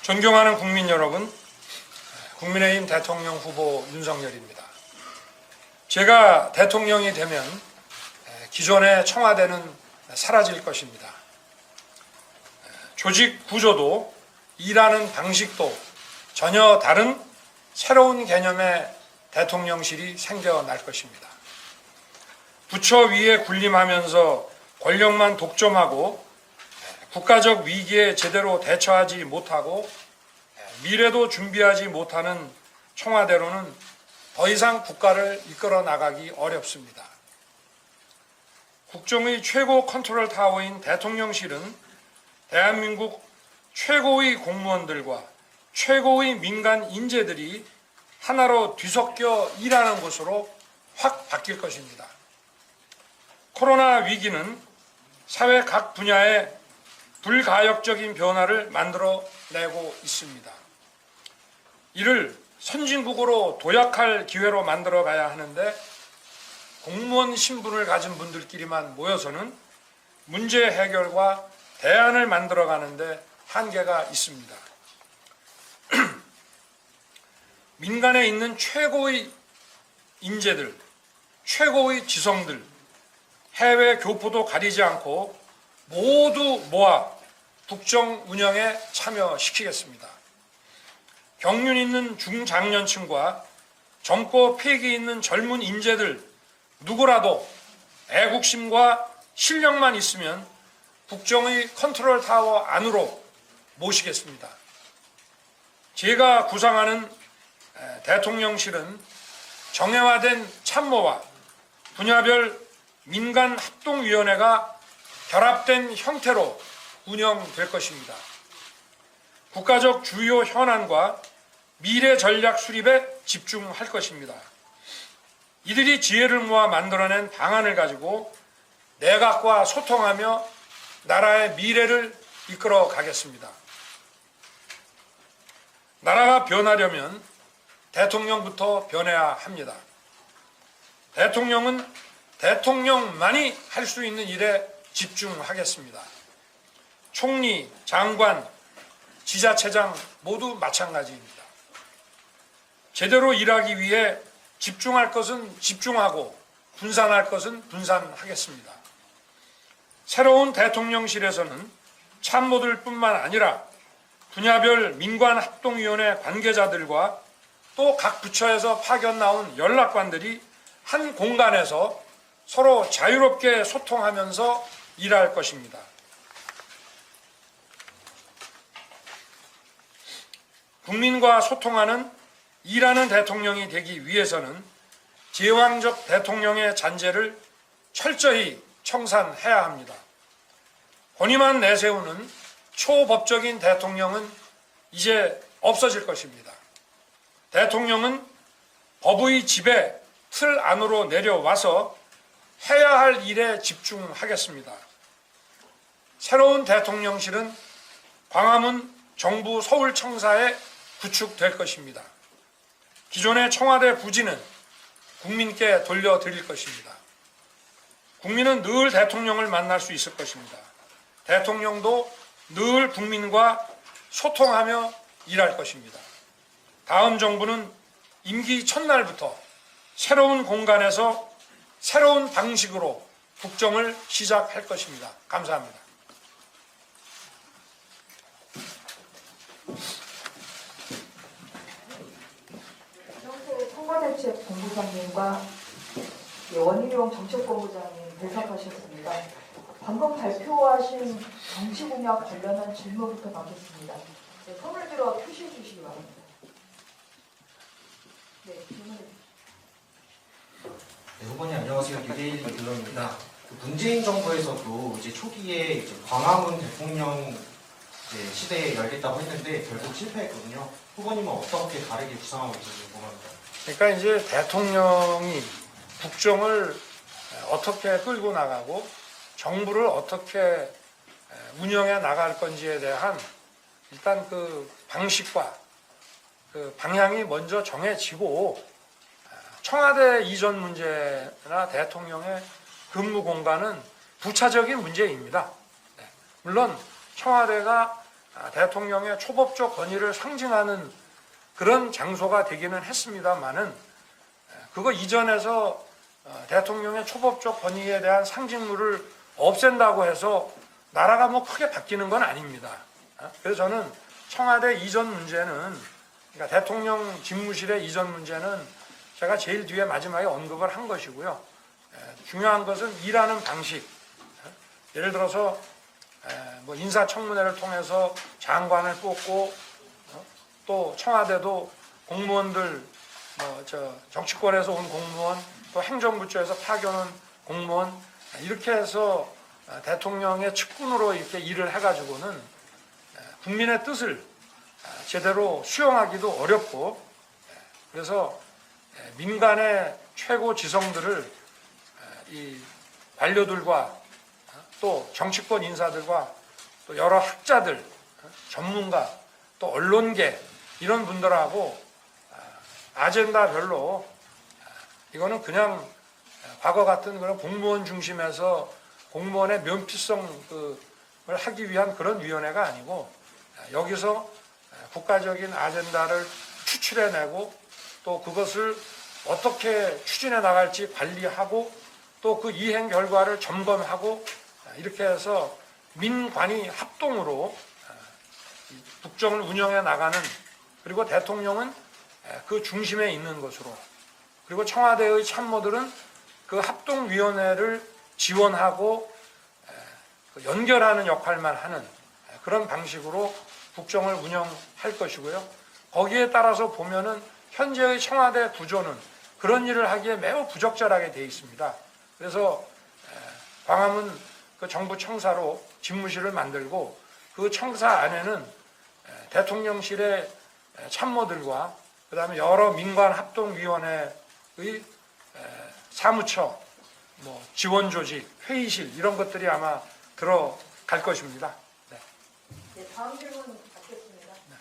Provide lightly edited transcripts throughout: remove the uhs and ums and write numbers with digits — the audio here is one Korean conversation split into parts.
존경하는 국민 여러분, 국민의힘 대통령 후보 윤석열입니다. 제가 대통령이 되면 기존의 청와대는 사라질 것입니다. 조직 구조도 일하는 방식도 전혀 다른 새로운 개념의 대통령실이 생겨날 것입니다. 부처 위에 군림하면서 권력만 독점하고 국가적 위기에 제대로 대처하지 못하고 미래도 준비하지 못하는 청와대로는 더 이상 국가를 이끌어 나가기 어렵습니다. 국정의 최고 컨트롤 타워인 대통령실은 대한민국 최고의 공무원들과 최고의 민간 인재들이 하나로 뒤섞여 일하는 곳으로 확 바뀔 것입니다. 코로나 위기는 사회 각 분야에 불가역적인 변화를 만들어내고 있습니다. 이를 선진국으로 도약할 기회로 만들어가야 하는데 공무원 신분을 가진 분들끼리만 모여서는 문제 해결과 대안을 만들어가는데 한계가 있습니다. 민간에 있는 최고의 인재들, 최고의 지성들, 해외 교포도 가리지 않고 모두 모아 국정 운영에 참여시키겠습니다. 경륜 있는 중장년층과 젊고 패기 있는 젊은 인재들 누구라도 애국심과 실력만 있으면 국정의 컨트롤 타워 안으로 모시겠습니다. 제가 구상하는 대통령실은 정형화된 참모와 분야별 민간 합동위원회가 결합된 형태로 운영될 것입니다. 국가적 주요 현안과 미래 전략 수립에 집중할 것입니다. 이들이 지혜를 모아 만들어낸 방안을 가지고 내각과 소통하며 나라의 미래를 이끌어 가겠습니다. 나라가 변하려면 대통령부터 변해야 합니다. 대통령은 대통령만이 할 수 있는 일에 집중하겠습니다. 총리, 장관, 지자체장 모두 마찬가지입니다. 제대로 일하기 위해 집중할 것은 집중하고 분산할 것은 분산하겠습니다. 새로운 대통령실에서는 참모들뿐만 아니라 분야별 민관합동위원회 관계자들과 또 각 부처에서 파견 나온 연락관들이 한 공간에서 서로 자유롭게 소통하면서 일할 것입니다. 국민과 소통하는 일하는 대통령이 되기 위해서는 제왕적 대통령의 잔재를 철저히 청산해야 합니다. 권위만 내세우는 초법적인 대통령은 이제 없어질 것입니다. 대통령은 법의 지배, 틀 안으로 내려와서 해야 할 일에 집중하겠습니다. 새로운 대통령실은 광화문 정부 서울청사에 구축될 것입니다. 기존의 청와대 부지는 국민께 돌려드릴 것입니다. 국민은 늘 대통령을 만날 수 있을 것입니다. 대통령도 늘 국민과 소통하며 일할 것입니다. 다음 정부는 임기 첫날부터 새로운 공간에서 새로운 방식으로 국정을 시작할 것입니다. 감사합니다. 청와대책본부장님과 원희룡 정책본부장님 배석하셨습니다. 방금 발표하신 정치공약 관련한 질문부터 받겠습니다. 네, 손을 들어 표시해 주시기 바랍니다. 네, 질문해 주십시오. 네, 후보님 안녕하세요. 뉴데일리 빌런입니다. 문재인 정부에서도 이제 초기에 이제 광화문 대통령 시대에 열겠다고 했는데 결국 실패했거든요. 후보님은 어떻게 다르게 구상하고 계신지 궁금합니다. 그러니까 이제 대통령이 국정을 어떻게 끌고 나가고 정부를 어떻게 운영해 나갈 건지에 대한 일단 그 방식과 그 방향이 먼저 정해지고 청와대 이전 문제나 대통령의 근무 공간은 부차적인 문제입니다. 물론 청와대가 대통령의 초법적 권위를 상징하는 그런 장소가 되기는 했습니다만은 그거 이전에서 대통령의 초법적 권위에 대한 상징물을 없앤다고 해서 나라가 뭐 크게 바뀌는 건 아닙니다. 그래서 저는 청와대 이전 문제는, 그러니까 대통령 집무실의 이전 문제는 제가 제일 뒤에 마지막에 언급을 한 것이고요. 중요한 것은 일하는 방식. 예를 들어서 뭐 인사청문회를 통해서 장관을 뽑고 또 청와대도 공무원들 정치권에서 온 공무원 또 행정부 쪽에서 파견 온 공무원 이렇게 해서 대통령의 측근으로 이렇게 일을 해가지고는 국민의 뜻을 제대로 수용하기도 어렵고 그래서 민간의 최고 지성들을 이 관료들과 또 정치권 인사들과 또 여러 학자들, 전문가, 또 언론계 이런 분들하고 아젠다별로 이거는 그냥 과거 같은 그런 공무원 중심에서 공무원의 면피성을 하기 위한 그런 위원회가 아니고 여기서 국가적인 아젠다를 추출해내고 또 그것을 어떻게 추진해 나갈지 관리하고 또 그 이행 결과를 점검하고 이렇게 해서 민관이 합동으로 국정을 운영해 나가는 그리고 대통령은 그 중심에 있는 것으로 그리고 청와대의 참모들은 그 합동위원회를 지원하고 연결하는 역할만 하는 그런 방식으로 국정을 운영할 것이고요. 거기에 따라서 보면은 현재의 청와대 구조는 그런 일을 하기에 매우 부적절하게 되어 있습니다. 그래서 광화문 그 정부 청사로 집무실을 만들고 그 청사 안에는 대통령실의 참모들과 그다음에 여러 민관 합동위원회의 사무처, 뭐 지원조직, 회의실 이런 것들이 아마 들어갈 것입니다. 네. 네, 다음 질문 받겠습니다. 네.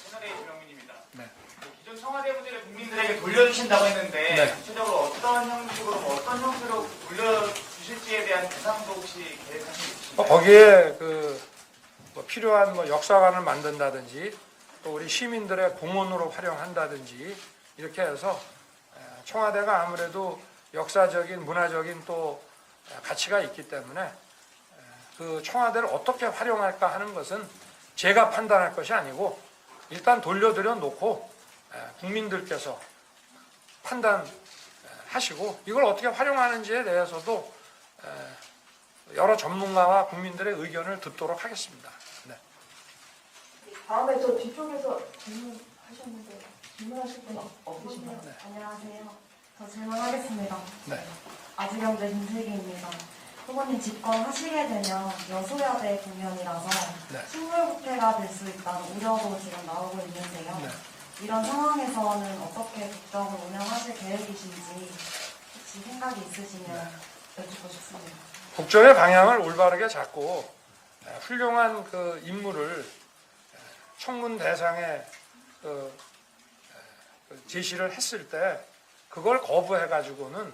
채널A 김영민입니다. 네. 기존 청와대 부지를 국민들에게 돌려주신다고 했는데 네. 구체적으로 어떤 형식으로 어떤 형태로 돌려주실지에 대한 계산도 혹시 계획하시고 있으신가요? 거기에 뭐 필요한 뭐 역사관을 만든다든지 또 우리 시민들의 공원으로 활용한다든지 이렇게 해서 청와대가 아무래도 역사적인 문화적인 또 가치가 있기 때문에 그 청와대를 어떻게 활용할까 하는 것은 제가 판단할 것이 아니고 일단 돌려드려 놓고 국민들께서 판단하시고 이걸 어떻게 활용하는지에 대해서도 여러 전문가와 국민들의 의견을 듣도록 하겠습니다. 네. 다음에 저 뒤쪽에서 질문하셨는데 질문하실 분 없으신가요? 네. 안녕하세요. 저 질문하겠습니다. 네. 아직영대 김슬기입니다. 후보님 집권하시게 되면 여소야대 국면이라서 네. 식물부패가 될 수 있다는 우려도 지금 나오고 있는데요. 네. 이런 상황에서는 어떻게 국정을 운영하실 계획이신지 혹시 생각이 있으시면 여쭙고 싶습니다. 국정의 방향을 올바르게 잡고 훌륭한 그 임무를 청문 대상에 제시를 했을 때 그걸 거부해 가지고는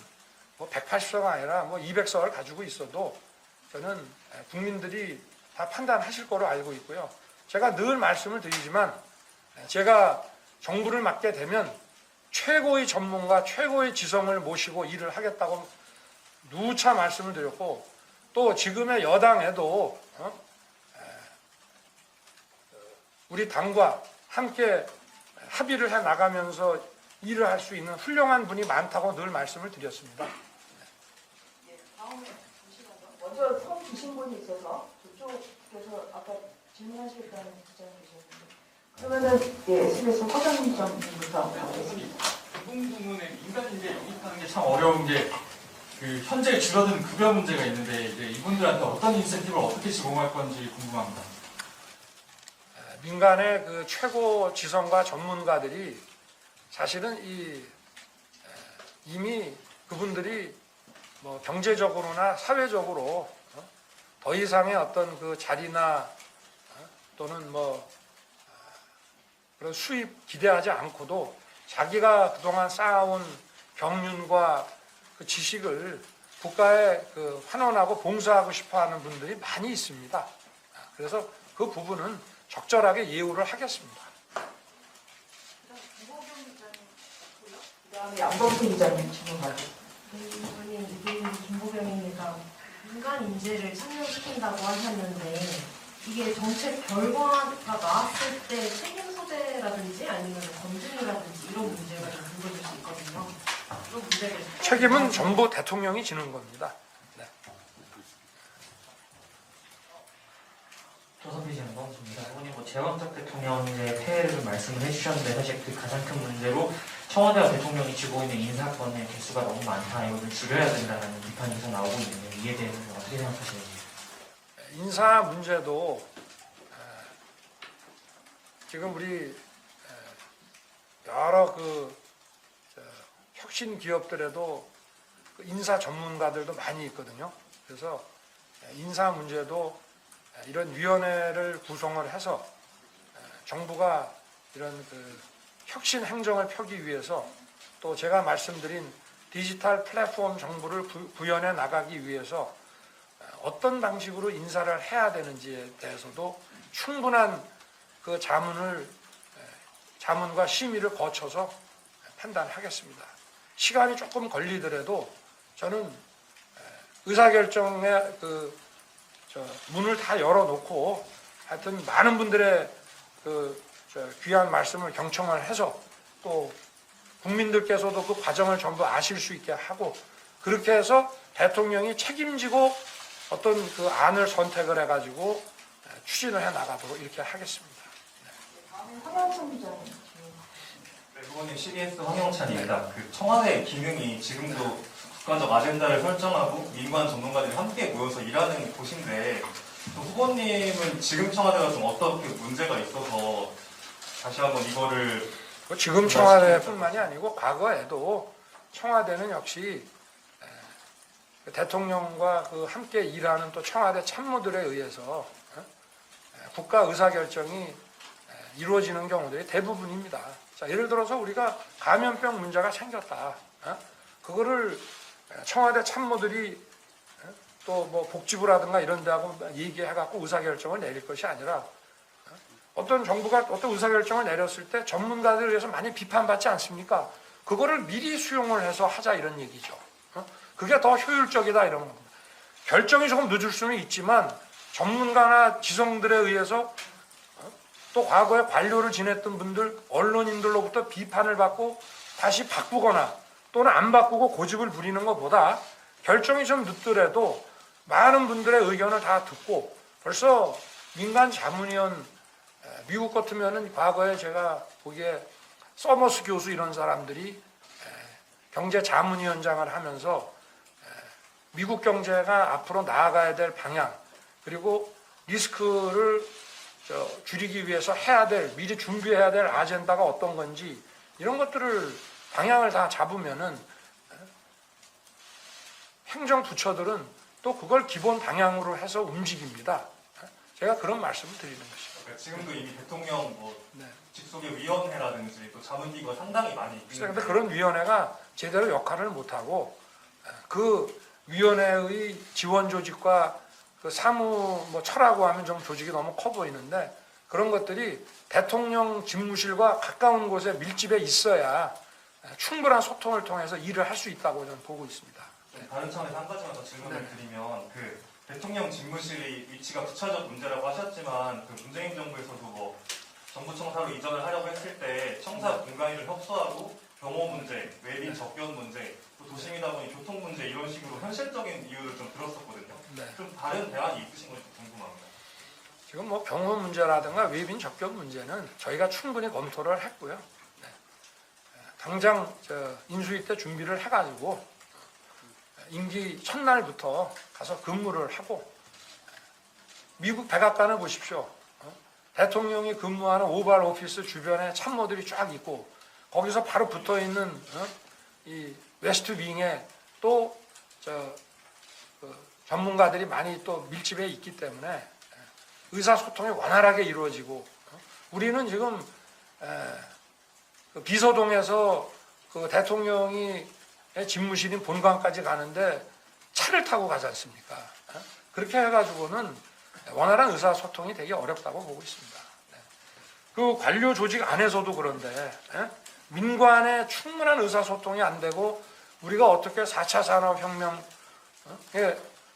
뭐 180석가 아니라 뭐 200석을 가지고 있어도 저는 국민들이 다 판단하실 거로 알고 있고요. 제가 늘 말씀을 드리지만 제가 정부를 맡게 되면 최고의 전문가, 최고의 지성을 모시고 일을 하겠다고 누차 말씀을 드렸고 또 지금의 여당에도 우리 당과 함께 합의를 해 나가면서 일을 할 수 있는 훌륭한 분이 많다고 늘 말씀을 드렸습니다. 다음에 잠시만요. 먼저 손 주신 분이 있어서 저쪽에서 아까 질문하시겠다는 기자님 계셨는데 그러면은 SBS 화장점부터 가겠습니다. 이 부분에 민간 이제 영입하는 게 참 어려운 게 그 현재 줄어든 급여 문제가 있는데 이제 이분들한테 어떤 인센티브를 어떻게 제공할 건지 궁금합니다. 민간의 그 최고 지성과 전문가들이 사실은 이미 그분들이 뭐 경제적으로나 사회적으로 더 이상의 어떤 그 자리나 또는 뭐 그런 수입 기대하지 않고도 자기가 그동안 쌓아온 경륜과 그 지식을 국가에 그 환원하고 봉사하고 싶어하는 분들이 많이 있습니다. 그래서 그 부분은 적절하게 예우를 하겠습니다. 그다음에 양범수 기자님 질문 가죠. 의원님, 김보경입니다. 민간 인재를 참여시킨다고 하셨는데 이게 정책 결과가 나왔을 때 책임 소재라든지 아니면 검증이라든지 이런 문제가 좀 불거질 수 있거든요. 그런 문제를 책임은 전부 대통령이 지는 겁니다. 네. 조선비전 원수입니다. 의원님 재원적 대통령의 폐해를 말씀을 해주셨는데 사실 그 가장 큰 문제로 청와대와 대통령이 쥐고 있는 인사권의 개수가 너무 많다. 이거를 줄여야 된다는 비판이 계속 나오고 있는데 이에 대해서는 어떻게 생각하시는지? 인사 문제도 지금 우리 여러 혁신 기업들에도 그 인사 전문가들도 많이 있거든요. 그래서 인사 문제도 이런 위원회를 구성을 해서 정부가 이런 그 혁신 행정을 펴기 위해서 또 제가 말씀드린 디지털 플랫폼 정부를 구현해 나가기 위해서 어떤 방식으로 인사를 해야 되는지에 대해서도 충분한 그 자문과 심의를 거쳐서 판단하겠습니다. 시간이 조금 걸리더라도 저는 의사결정의 문을 다 열어놓고 하여튼 많은 분들의 귀한 말씀을 경청을 해서 또 국민들께서도 그 과정을 전부 아실 수 있게 하고 그렇게 해서 대통령이 책임지고 어떤 그 안을 선택을 해가지고 추진을 해 나가도록 이렇게 하겠습니다. 다음에 황영찬 기자님 질문. 네, 후보님 CBS 황영찬입니다. 그 청와대 기능이 지금도 국가적 아젠다를 설정하고 민관 전문가들이 함께 모여서 일하는 곳인데 후보님은 지금 청와대가 좀 어떻게 문제가 있어서 다시 한번 이거를 지금 청와대뿐만이 아니고 과거에도 청와대는 역시 대통령과 그 함께 일하는 또 청와대 참모들에 의해서 국가 의사결정이 이루어지는 경우들이 대부분입니다. 자, 예를 들어서 우리가 감염병 문제가 생겼다. 그거를 청와대 참모들이 또 뭐 복지부라든가 이런 데하고 얘기해갖고 의사결정을 내릴 것이 아니라 어떤 정부가 어떤 의사결정을 내렸을 때 전문가들에 의해서 많이 비판받지 않습니까? 그거를 미리 수용을 해서 하자 이런 얘기죠. 그게 더 효율적이다 이런 겁니다. 결정이 조금 늦을 수는 있지만 전문가나 지성들에 의해서 또 과거에 관료를 지냈던 분들, 언론인들로부터 비판을 받고 다시 바꾸거나 또는 안 바꾸고 고집을 부리는 것보다 결정이 좀 늦더라도 많은 분들의 의견을 다 듣고 벌써 민간 자문위원 미국 같으면은 과거에 제가 보기에 서머스 교수 이런 사람들이 경제 자문위원장을 하면서 미국 경제가 앞으로 나아가야 될 방향 그리고 리스크를 줄이기 위해서 해야 될 미리 준비해야 될 아젠다가 어떤 건지 이런 것들을 방향을 다 잡으면은 행정부처들은 또 그걸 기본 방향으로 해서 움직입니다. 제가 그런 말씀을 드리는 것입니다. 그러니까 지금도 이미 대통령 네. 직속의 위원회라든지 또 자문기구가 상당히 많이 있는데 그런데 그런 위원회가 제대로 역할을 못하고 그 위원회의 지원 조직과 그 사무 처라고 하면 좀 조직이 너무 커 보이는데 그런 것들이 대통령 집무실과 가까운 곳에 밀집해 있어야 충분한 소통을 통해서 일을 할 수 있다고 저는 보고 있습니다. 다른 차원에서 한 가지만 더 질문을 네. 드리면 그 대통령 집무실의 위치가 부차적 문제라고 하셨지만 그 문재인 정부에서도 뭐 정부 청사로 이전을 하려고 했을 때 청사 공간위를 협소하고 경호 문제, 외빈 접견 문제, 또 도심이다 보니 교통 문제 이런 식으로 현실적인 이유를 좀 들었었거든요. 네. 좀 다른 대안이 있으신 건지 궁금합니다. 지금 뭐 경호 문제라든가 외빈 접견 문제는 저희가 충분히 검토를 했고요. 네. 당장 인수위 때 준비를 해가지고 임기 첫날부터 가서 근무를 하고 미국 백악관을 보십시오. 대통령이 근무하는 오발 오피스 주변에 참모들이 쫙 있고 거기서 바로 붙어 있는 이 웨스트 윙에 또 전문가들이 많이 또 밀집해 있기 때문에 의사소통이 원활하게 이루어지고 우리는 지금 그 비서동에서 그 대통령이 집무실인 본관까지 가는데 차를 타고 가지 않습니까? 그렇게 해가지고는 원활한 의사소통이 되게 어렵다고 보고 있습니다. 그 관료 조직 안에서도 그런데 민관의 충분한 의사소통이 안 되고 우리가 어떻게 4차 산업혁명의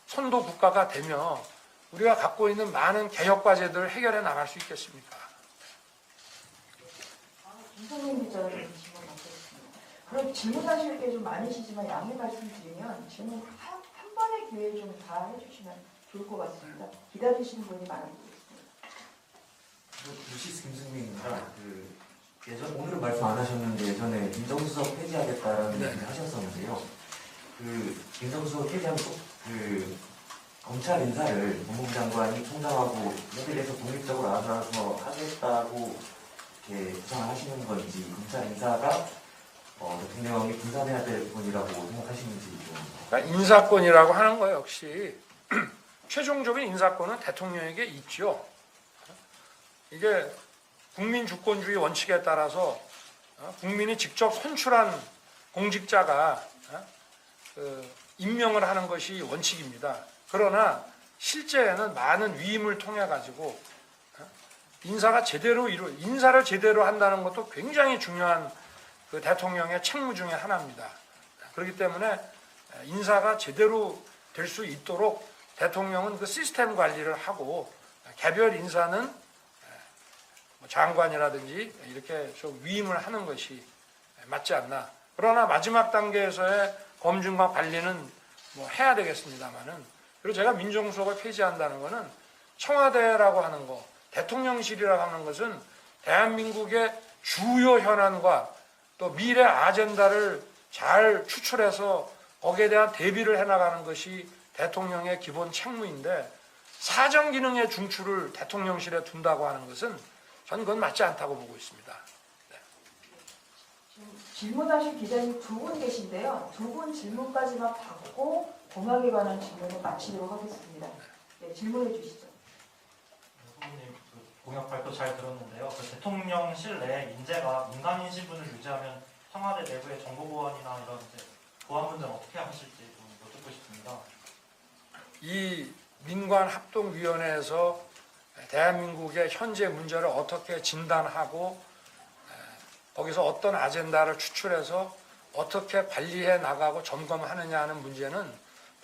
선도 국가가 되며 우리가 갖고 있는 많은 개혁 과제들을 해결해 나갈 수 있겠습니까? 김성민 기자님 질문 받겠습니다. 그럼 질문하실 게 좀 많으시지만 양해 말씀드리면 질문 한 번의 기회에 좀 다 해주시면 좋을 것 같습니다. 기다리시는 분이 많이 계십니다. 유시스 김승민입니다. 오늘은 말씀 안 하셨는데 예전에 민정수석 폐지하겠다라는 얘기를 하셨었는데요. 민정수석 폐지하면 또 검찰 인사를 법무부 장관이 총장하고 이들에서 독립적으로 알아서 하겠다고 이렇게 구상을 하시는 건지 검찰 인사가 대통령이 분산해야 될 부분이라고 생각하시는지 좀. 그러니까 인사권이라고 하는 거 역시 최종적인 인사권은 대통령에게 있죠. 이게 국민 주권주의 원칙에 따라서 국민이 직접 선출한 공직자가 임명을 하는 것이 원칙입니다. 그러나 실제에는 많은 위임을 통해 가지고 인사를 제대로 한다는 것도 굉장히 중요한 그 대통령의 책무 중에 하나입니다. 그렇기 때문에 인사가 제대로 될 수 있도록 대통령은 그 시스템 관리를 하고 개별 인사는 장관이라든지 이렇게 좀 위임을 하는 것이 맞지 않나. 그러나 마지막 단계에서의 검증과 관리는 뭐 해야 되겠습니다만은, 그리고 제가 민정수석을 폐지한다는 것은 청와대라고 하는 거, 대통령실이라고 하는 것은 대한민국의 주요 현안과 또 미래 아젠다를 잘 추출해서 거기에 대한 대비를 해나가는 것이 대통령의 기본 책무인데, 사정 기능의 중추를 대통령실에 둔다고 하는 것은 저는 그건 맞지 않다고 보고 있습니다. 네. 지금 질문하실 기자님 두 분 계신데요. 두 분 질문까지만 받고 공약에 관한 질문을 마치도록 하겠습니다. 네, 질문해 주시죠. 후보님, 공약 발표 잘 들었는데요. 대통령실 내 인재가 민간인 신분을 유지하면 청와대 내부의 정보 보안이나 이런 보안 문제는 어떻게 하실지 좀 여쭙고 싶습니다. 이 민관합동위원회에서 대한민국의 현재 문제를 어떻게 진단하고 거기서 어떤 아젠다를 추출해서 어떻게 관리해 나가고 점검하느냐 하는 문제는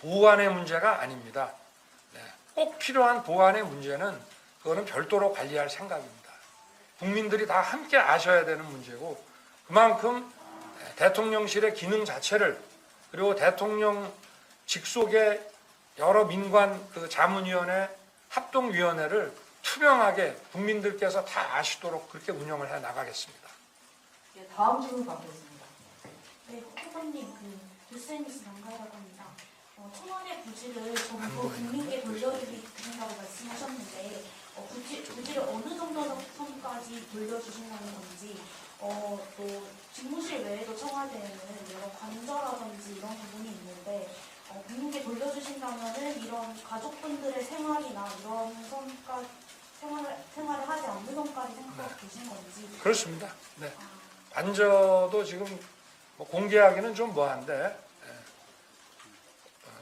보안의 문제가 아닙니다. 꼭 필요한 보안의 문제는 그거는 별도로 관리할 생각입니다. 국민들이 다 함께 아셔야 되는 문제고, 그만큼 대통령실의 기능 자체를, 그리고 대통령 직속의 여러 민관 그 자문위원회, 합동위원회를 투명하게 국민들께서 다 아시도록 그렇게 운영을 해 나가겠습니다. 네, 다음 질문 받겠습니다. 네, 후보님, 뉴스NBC 남가라고 합니다. 청와대 부지를 전부 국민께 돌려드린다고 말씀하셨는데, 부지를 어느 정도 선까지 돌려주신다는 건지, 또 집무실 외에도 청와대에는 여러 관저라든지 이런 부분이 있는데, 국민께 돌려주신다면은 이런 가족분들의 생활이나 이런 선까지 생활을 하지 않는 선까지 생각하고 계신 건지. 그렇습니다. 네. 관저도 지금 뭐 공개하기는 좀 뭐한데,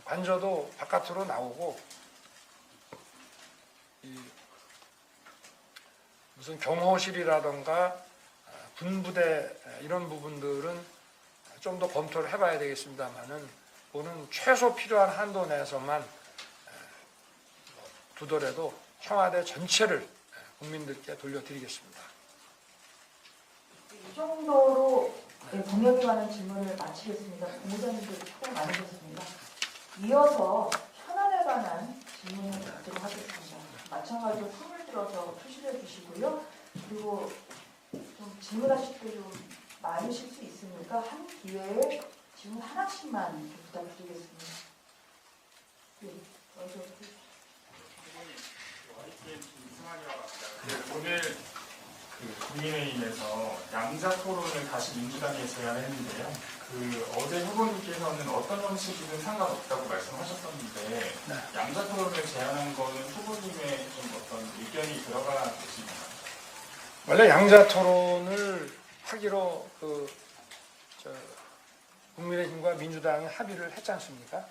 관저도 바깥으로 나오고, 무슨 경호실이라던가 군부대 이런 부분들은 좀 더 검토를 해봐야 되겠습니다만은, 그거는 최소 필요한 한도 내에서만 두더라도 청와대 전체를 국민들께 돌려드리겠습니다. 이 정도로 공약에 관한 질문을 마치겠습니다. 공무자님들 수고 많으셨습니다. 이어서 현안에 관한 질문을 받도록 하겠습니다. 마찬가지로 손을 들어서 표시해 주시고요. 그리고 좀 질문하실 때 좀 많으실 수 있으니까 한 기회에 질문 하나씩만 부탁드리겠습니다. 네, 오늘 국민의힘에서 양자 토론을 다시 민주당에 제안을 했는데요. 어제 후보님께서는 어떤 형식이든 상관없다고 말씀하셨었는데, 양자 토론을 제안한 거는 후보님의 좀 어떤 의견이 들어가 계십니까? 원래 양자 토론을 하기로 국민의힘과 민주당이 합의를 했지 않습니까?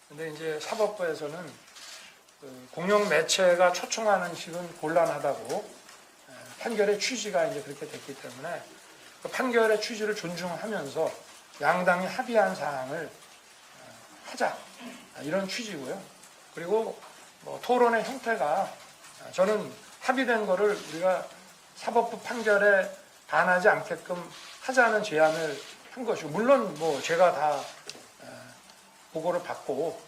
근데 이제 사법부에서는 그 공영 매체가 초청하는 식은 곤란하다고 판결의 취지가 이제 그렇게 됐기 때문에 그 판결의 취지를 존중하면서 양당이 합의한 사항을 하자, 이런 취지고요. 그리고 뭐 토론의 형태가 저는 합의된 거를 우리가 사법부 판결에 반하지 않게끔 하자는 제안을 한 것이고, 물론 뭐 제가 다 보고를 받고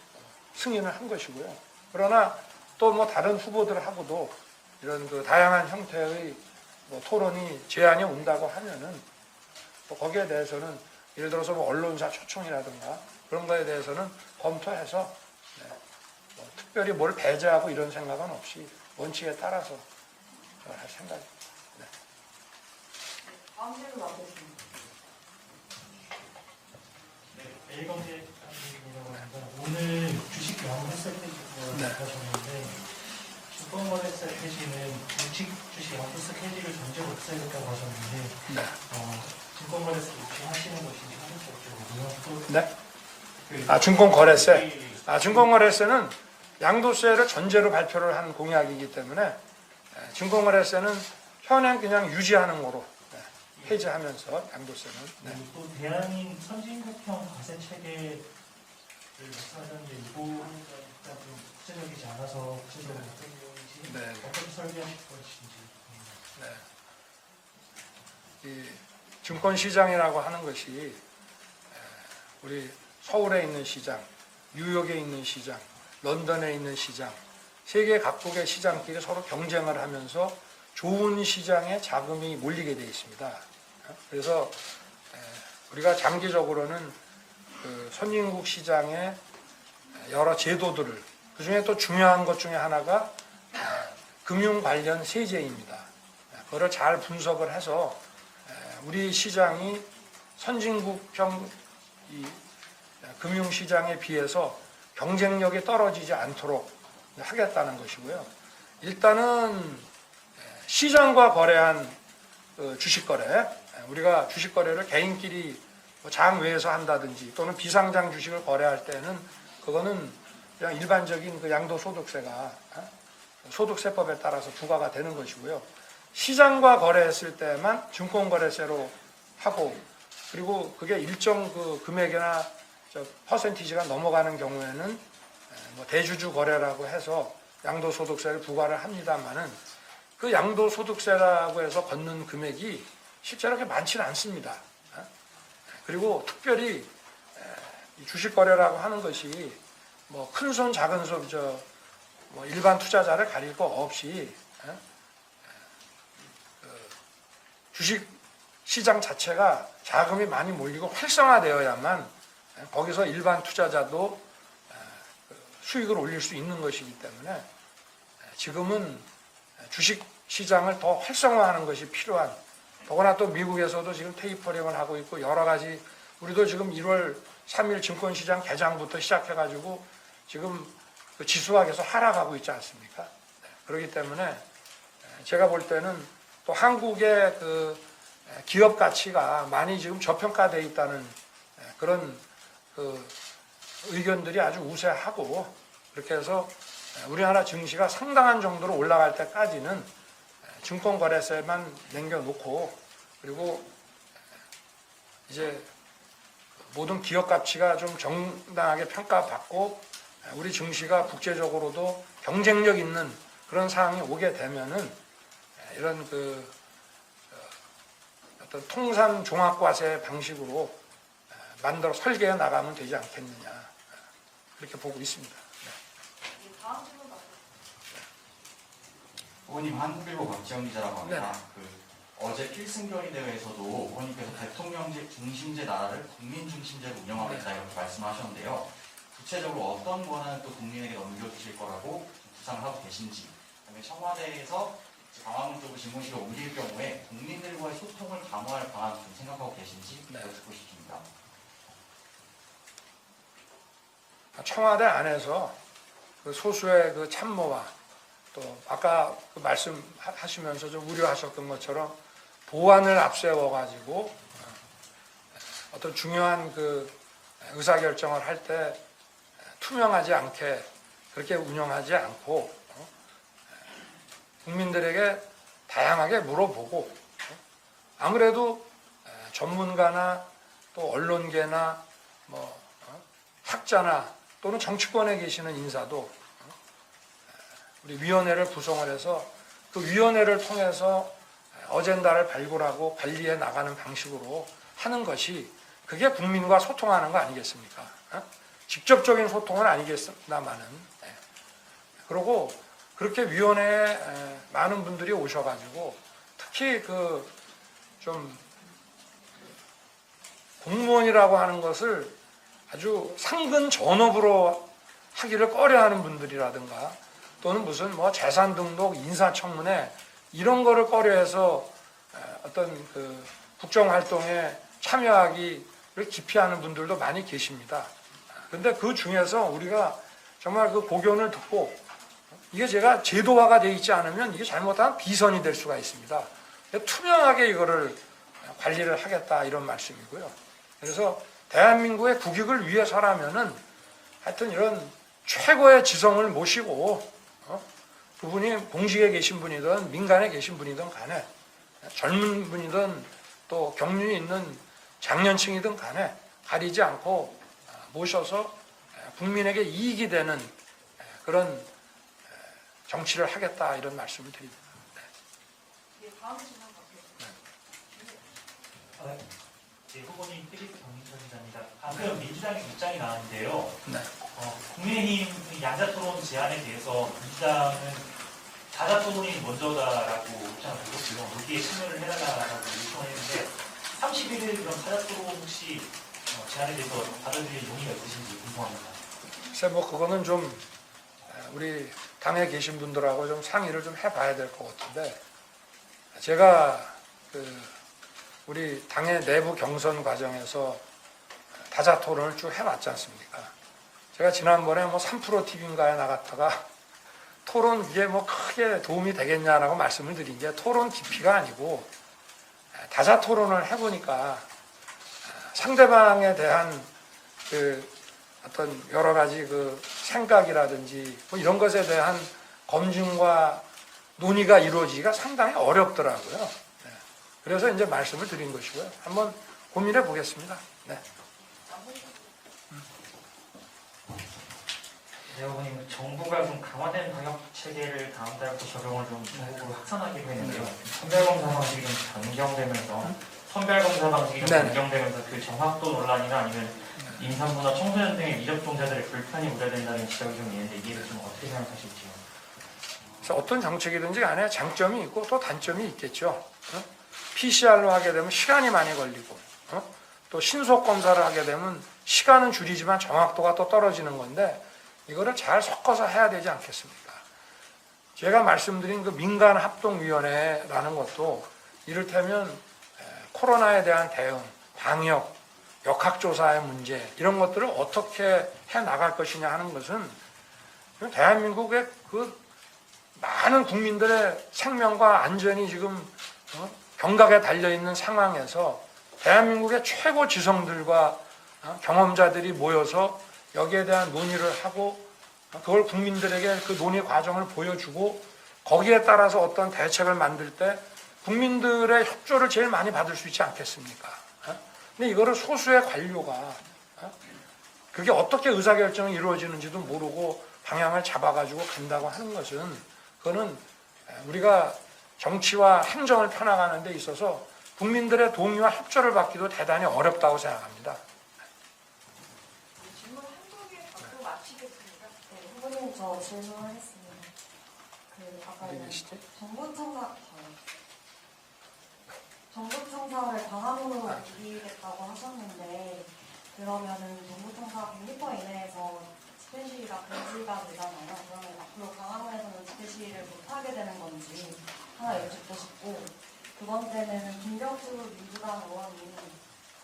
승인을 한 것이고요. 그러나 또 뭐 다른 후보들하고도 이런 그 다양한 형태의 뭐 토론이 제안이 온다고 하면은 또 거기에 대해서는 예를 들어서 뭐 언론사 초청이라든가 그런 거에 대해서는 검토해서 뭐 특별히 뭘 배제하고 이런 생각은 없이 원칙에 따라서 할 생각입니다. 네. 다음 질문 받겠습니다. 네, A검색이라고 합니다. 오늘 주식 양도세 폐지를 하셨는데 증권거래세 폐지는 우측 주식 양도세 폐지를 전제로 없애겠다고 하셨는데 증권거래세 유치하시는 것인지 한국적으로요? 네? 증권거래세. 증권거래세는 양도세를 전제로 발표를 한 공약이기 때문에 증권거래세는 현행 그냥 유지하는 거로 해제하면서 양도세는. 네. 또 대한민 선진국형 과세 체계를 말씀하셨는데 이거가 일단 좀 구체적이지 않아서 구체적으로 어떤 내용인지 네. 어떻게 설계하실 것인지. 네. 이 증권시장이라고 하는 것이 우리 서울에 있는 시장, 뉴욕에 있는 시장, 런던에 있는 시장, 세계 각국의 시장끼리 서로 경쟁을 하면서 좋은 시장에 자금이 몰리게 되어 있습니다. 그래서 우리가 장기적으로는 그 선진국 시장의 여러 제도들을, 그중에 또 중요한 것 중에 하나가 금융 관련 세제입니다. 그거를 잘 분석을 해서 우리 시장이 선진국형 이 금융시장에 비해서 경쟁력이 떨어지지 않도록 하겠다는 것이고요. 일단은 시장과 거래한 주식거래, 우리가 주식거래를 개인끼리 장외에서 한다든지 또는 비상장 주식을 거래할 때는 그거는 그냥 일반적인 그 양도소득세가 소득세법에 따라서 부과가 되는 것이고요. 시장과 거래했을 때만 증권거래세로 하고, 그리고 그게 일정 그 금액이나 퍼센티지가 넘어가는 경우에는 뭐 대주주 거래라고 해서 양도소득세를 부과를 합니다만은 그 양도소득세라고 해서 걷는 금액이 실제로 그렇게 많지는 않습니다. 그리고 특별히 주식거래라고 하는 것이 뭐 큰 손 작은 손 뭐 일반 투자자를 가릴 거 없이 주식 시장 자체가 자금이 많이 몰리고 활성화되어야만 거기서 일반 투자자도 수익을 올릴 수 있는 것이기 때문에 지금은 주식 시장을 더 활성화하는 것이 필요한, 더구나 또 미국에서도 지금 테이퍼링을 하고 있고 여러 가지, 우리도 지금 1월 3일 증권시장 개장부터 시작해가지고 지금 그 지수가 계속 하락하고 있지 않습니까? 그렇기 때문에 제가 볼 때는 또 한국의 그 기업 가치가 많이 지금 저평가되어 있다는 그런 그 의견들이 아주 우세하고, 그렇게 해서 우리나라 증시가 상당한 정도로 올라갈 때까지는 증권거래세만 남겨놓고, 그리고 이제 모든 기업 가치가 좀 정당하게 평가받고 우리 증시가 국제적으로도 경쟁력 있는 그런 상황이 오게 되면은 이런 그 어떤 통산 종합과세 방식으로 만들어 설계해 나가면 되지 않겠느냐, 그렇게 보고 있습니다. 다음 질문 받겠습니다. 후보님, 한국일보 박지영 기자라고 합니다. 네. 어제 필승결의 대회에서도 후보님께서 대통령 중심제 나라를 국민 중심제로 운영하겠다 이렇게 말씀하셨는데요. 구체적으로 어떤 권한을 또 국민에게 넘겨주실 거라고 구상을 하고 계신지, 그다음에 청와대에서 광화문 쪽으로 집무실을 옮길 경우에 국민들과의 소통을 강화할 방안을 좀 생각하고 계신지 여쭙고 싶습니다. 청와대 안에서 그 소수의 그 참모와 또 아까 그 말씀하시면서 좀 우려하셨던 것처럼 보안을 앞세워 가지고 어떤 중요한 그 의사결정을 할 때 투명하지 않게 그렇게 운영하지 않고 국민들에게 다양하게 물어보고 아무래도 전문가나 또 언론계나 뭐 학자나 또는 정치권에 계시는 인사도 우리 위원회를 구성을 해서 그 위원회를 통해서 어젠다를 발굴하고 관리해 나가는 방식으로 하는 것이 그게 국민과 소통하는 거 아니겠습니까? 직접적인 소통은 아니겠습니다만은. 그리고 그렇게 위원회에 많은 분들이 오셔가지고 특히 그 좀 공무원이라고 하는 것을 아주 상근 전업으로 하기를 꺼려하는 분들이라든가 또는 무슨 뭐 재산 등록, 인사청문회 이런 거를 꺼려해서 어떤 그 국정 활동에 참여하기를 기피하는 분들도 많이 계십니다. 그런데 그 중에서 우리가 정말 그 고견을 듣고 이게 제가 제도화가 되어 있지 않으면 이게 잘못하면 비선이 될 수가 있습니다. 투명하게 이거를 관리를 하겠다 이런 말씀이고요. 그래서 대한민국의 국익을 위해서라면은 하여튼 이런 최고의 지성을 모시고 그분이 공직에 계신 분이든 민간에 계신 분이든 간에 젊은 분이든 또 경륜이 있는 장년층이든 간에 가리지 않고 모셔서 국민에게 이익이 되는 그런 정치를 하겠다 이런 말씀을 드립니다. 다음 질문 네, 후보님 필리프 정민철입니다. 방금 민주당의 입장이 나왔는데요. 네. 국민의힘 양자토론 제안에 대해서 민주당은 다자토론이 먼저다라고 입장을 밝혔고요. 여기에 참여를 해달라고 요청했는데 31일 그럼 다자토론 혹시 제안에 대해서 받아들일 용의가 있으신지 궁금합니다. 글쎄 뭐 그거는 좀 우리 당에 계신 분들하고 좀 상의를 좀 해봐야 될 것 같은데 제가 우리 당의 내부 경선 과정에서 다자 토론을 쭉 해왔지 않습니까? 제가 지난번에 뭐 3프로 TV인가에 나갔다가 토론 이게 뭐 크게 도움이 되겠냐라고 말씀을 드린 게 토론 깊이가 아니고 다자 토론을 해보니까 상대방에 대한 그 어떤 여러 가지 그 생각이라든지 뭐 이런 것에 대한 검증과 논의가 이루어지기가 상당히 어렵더라고요. 네. 그래서 이제 말씀을 드린 것이고요. 한번 고민해 보겠습니다. 네. 네, 후보님, 정부가 좀 강화된 방역 체계를 다음 달부터 적용을 좀 전국으로 확산하기로 했는데요. 선별검사 방식이 좀 변경되면서 선별검사 방식이 좀 변경되면서 그 정확도 논란이나 아니면 임산부나 청소년 등의 미접종자들의 불편이 우려된다는 지적이 좀 있는데 이게 좀 어떻게 생각하실지요? 그래서 어떤 정책이든지 간에 장점이 있고 또 단점이 있겠죠. PCR로 하게 되면 시간이 많이 걸리고 또 신속 검사를 하게 되면 시간은 줄이지만 정확도가 또 떨어지는 건데 이거를 잘 섞어서 해야 되지 않겠습니까? 제가 말씀드린 그 민간합동위원회라는 것도 이를테면 코로나에 대한 대응, 방역, 역학조사의 문제 이런 것들을 어떻게 해나갈 것이냐 하는 것은 대한민국의 그 많은 국민들의 생명과 안전이 지금 경각에 달려있는 상황에서 대한민국의 최고 지성들과 경험자들이 모여서 여기에 대한 논의를 하고 그걸 국민들에게 그 논의 과정을 보여주고 거기에 따라서 어떤 대책을 만들 때 국민들의 협조를 제일 많이 받을 수 있지 않겠습니까? 근데 이거를 소수의 관료가 그게 어떻게 의사결정이 이루어지는지도 모르고 방향을 잡아가지고 간다고 하는 것은 그거는 우리가 정치와 행정을 펴나가는 데 있어서 국민들의 동의와 협조를 받기도 대단히 어렵다고 생각합니다. 질문 한두 개 받고 마치겠습니다. 네, 후보님 저 질문을 했습니다. 아까 정부청사를 광화문으로 옮기겠다고 하셨는데 그러면은 정부청사 100m 이내에서 집회 시위가 금지가 되잖아요. 그러면 앞으로 광화문에서는 집회 시위를 못하게 되는 건지 하나 여쭙고 싶고 두 번째는 김경수 민주당 의원이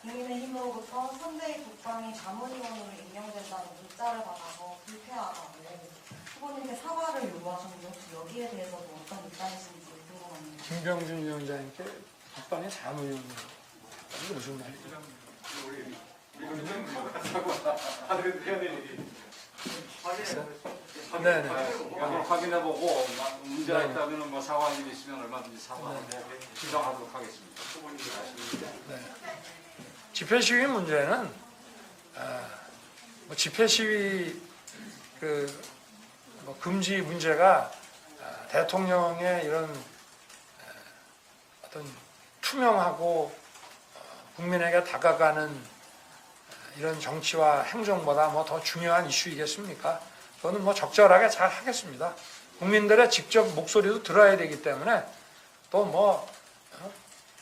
국민의힘으로부터 선대위 국방위 자문위원으로 임명된다는 문자를 받아서 불쾌하다고 후보님께 사과를 요구하셨는데 혹시 여기에 대해서도 어떤 입장이신지 궁금합니다. 김병준 위원장님께 국방의 자문위원으로 이게 무슨 말이죠? 네네. 한번 확인해보고 문제가 네. 있다면 뭐 사과할 일이 있으면 얼마든지 사과하고 지정하도록 하겠습니다. 네. 집회 시위 문제는 뭐 집회 시위 뭐 금지 문제가 대통령의 이런 어떤 투명하고 국민에게 다가가는 이런 정치와 행정보다 뭐 더 중요한 이슈이겠습니까? 저는 뭐 적절하게 잘 하겠습니다. 국민들의 직접 목소리도 들어야 되기 때문에 또 뭐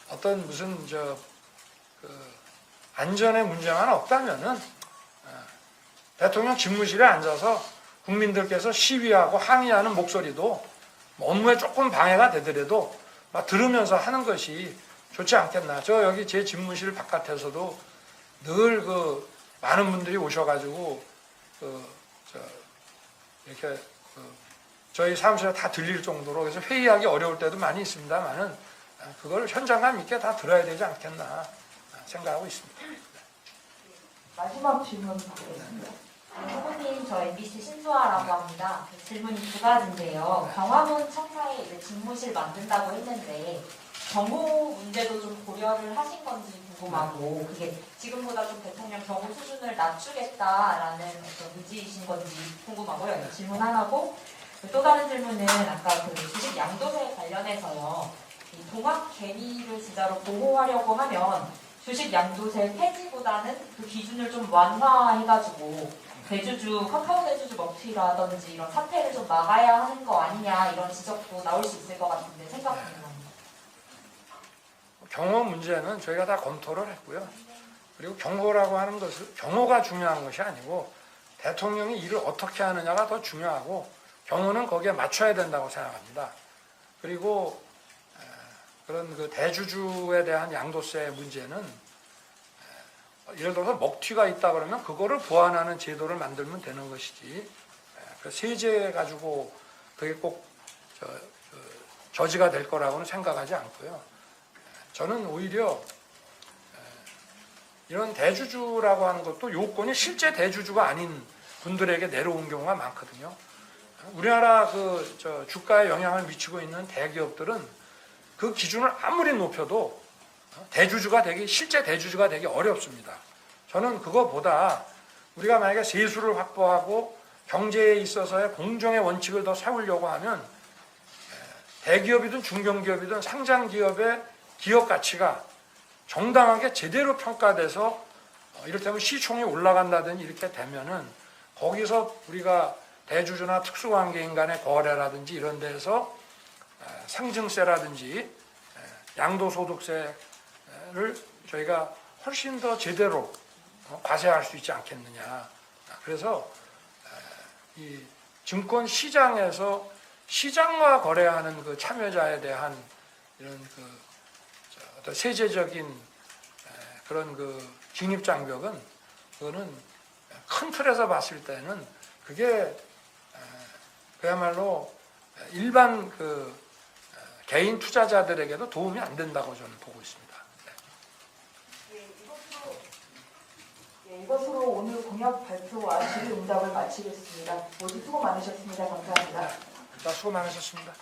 어떤 무슨 안전의 문제만 없다면은 대통령 집무실에 앉아서 국민들께서 시위하고 항의하는 목소리도 업무에 조금 방해가 되더라도 막 들으면서 하는 것이 좋지 않겠나. 저 여기 제 집무실 바깥에서도 늘 많은 분들이 오셔가지고 이렇게 저희 사무실에 다 들릴 정도로 그래서 회의하기 어려울 때도 많이 있습니다만은 그걸 현장감 있게 다 들어야 되지 않겠나 생각하고 있습니다. 마지막 질문 받겠습니다. 후보님, 저 MBC 신수아라고 합니다. 질문이 두 가지인데요. 광화문 청사에 이제 집무실 만든다고 했는데 경호 문제도 좀 고려를 하신 건지 궁금하고 그게 지금보다 좀 대통령 경호 수준을 낮추겠다라는 어떤 의지이신 건지 궁금하고요. 질문 하나고 또 다른 질문은 아까 주식 양도세 관련해서요. 이 동학 개미를 진짜로 보호하려고 하면 주식 양도세 폐지보다는 그 기준을 좀 완화해가지고 대주주, 카카오 대주주 먹튀라든지 이런 사태를 좀 막아야 하는 거 아니냐 이런 지적도 나올 수 있을 것 같은데 생각 궁금합니다. 경호 문제는 저희가 다 검토를 했고요. 그리고 경호라고 하는 것은 경호가 중요한 것이 아니고 대통령이 일을 어떻게 하느냐가 더 중요하고 경호는 거기에 맞춰야 된다고 생각합니다. 그리고 그런 대주주에 대한 양도세 문제는 예를 들어서 먹튀가 있다 그러면 그거를 보완하는 제도를 만들면 되는 것이지 세제 가지고 그게 꼭 저지가 될 거라고는 생각하지 않고요. 저는 오히려 이런 대주주라고 하는 것도 요건이 실제 대주주가 아닌 분들에게 내려온 경우가 많거든요. 우리나라 주가에 영향을 미치고 있는 대기업들은 그 기준을 아무리 높여도 실제 대주주가 되기 어렵습니다. 저는 그거보다 우리가 만약에 세수를 확보하고 경제에 있어서의 공정의 원칙을 더 세우려고 하면 대기업이든 중견기업이든 상장기업의 기업 가치가 정당하게 제대로 평가돼서 이를테면 시총이 올라간다든지 이렇게 되면은 거기서 우리가 대주주나 특수관계인 간의 거래라든지 이런 데서 상증세라든지 양도소득세를 저희가 훨씬 더 제대로 과세할 수 있지 않겠느냐. 그래서 이 증권 시장에서 시장과 거래하는 그 참여자에 대한 이런 어떤 세제적인 그런 진입 장벽은 그거는 큰 틀에서 봤을 때는 그게 그야말로 일반 개인 투자자들에게도 도움이 안 된다고 저는 보고 있습니다. 이것으로 오늘 공약 발표와 질의응답을 마치겠습니다. 모두 수고 많으셨습니다. 감사합니다. 수고 많으셨습니다.